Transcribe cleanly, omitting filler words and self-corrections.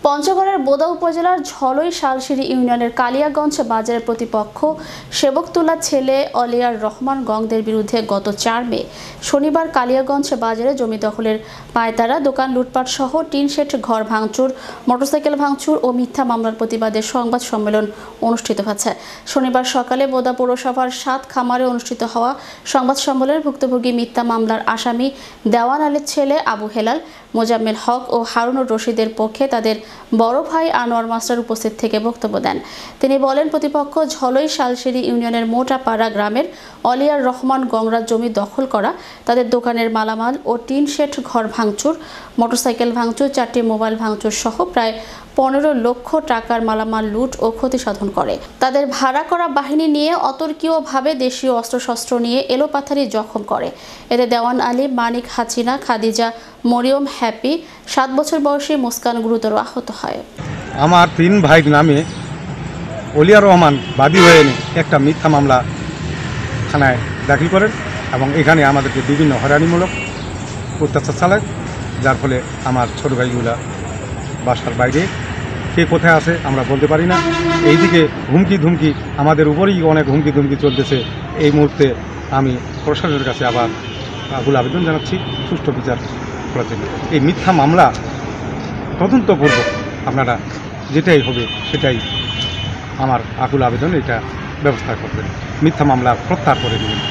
পঞ্চগড়ের বোদা উপজেলার ঝলই শালশিরি ইউনিয়নের কালিয়াগঞ্জ বাজারের প্রতিপক্ষ সেবকতুল্লাহ ছেলে অলিয়ার রহমান গংদের বিরুদ্ধে গত 4 মে শনিবার কালিয়াগঞ্জ বাজারে জমি দখলের পায়তারা, দোকান লুটপাট সহ টিন শেড ঘর ভাঙচুর, মোটরসাইকেল ভাঙচুর ও মিথ্যা মামলার প্রতিবাদে সংবাদ সম্মেলন অনুষ্ঠিত হয়েছে। শনিবার সকালে বোদা পৌরসভার 7 খামারে অনুষ্ঠিত হওয়া সংবাদ সম্মেলনে ভুক্তভোগী মিথ্যা মামলার আসামি দেওয়ান আলীর ছেলে আবু হেলাল, মোজাম্মেল হক ও হারুনুর রশিদের পক্ষে তাদের বড় ভাই আনোয়ার মাস্টার উপস্থিত থেকে বক্তব্য দেন। তিনি বলেন, প্রতিপক্ষ ঝলই শালশিরি ইউনিয়নের মোটাপাড়া গ্রামের অলিয়ার রহমান গংরা জমি দখল করা, তাদের দোকানের মালামাল ও টিন শেড ঘর ভাঙচুর, মোটরসাইকেল ভাঙচুর, 4টি মোবাইল ভাঙচুর সহ প্রায় 15 লক্ষ টাকার মালামাল লুট ও ক্ষতি সাধন করে। তাদের ভাড়া করা বাহিনী নিয়ে অতর্কীয়ভাবে দেশীয় অস্ত্রশস্ত্র নিয়ে এলোপাথারি জখম করে। এতে দেওয়ান আলী, মানিক, হাসিনা, খাদিজা, মরিয়ম, হ্যাপি, 7 বছর বয়সী মুস্কান গুরুতর আহত হয়। আমার 3 ভাইয়ের নামে অলিয়ার রহমান বাদী হয়ে একটা মিথ্যা মামলা থানায় দাখিল করেন এবং এখানে আমাদেরকে বিভিন্ন হয়রানিমূলক অত্যাচার চালায়, যার ফলে আমার ছোট ভাইগুলা বাসার বাইরে কে কোথায় আছে আমরা বলতে পারি না। এইদিকে হুমকি ধুমকি আমাদের উপরেই অনেক হুমকি ধুমকি চলতেছে। এই মুহূর্তে আমি প্রশাসনের কাছে আবার আকুল আবেদন জানাচ্ছি সুষ্ঠু বিচার করার জন্য। এই মিথ্যা মামলা তদন্তপূর্বক আপনারা যেটাই হবে সেটাই আমার আকুল আবেদন, এটা ব্যবস্থা করবেন, মিথ্যা মামলা প্রত্যাহার করে নেবেন।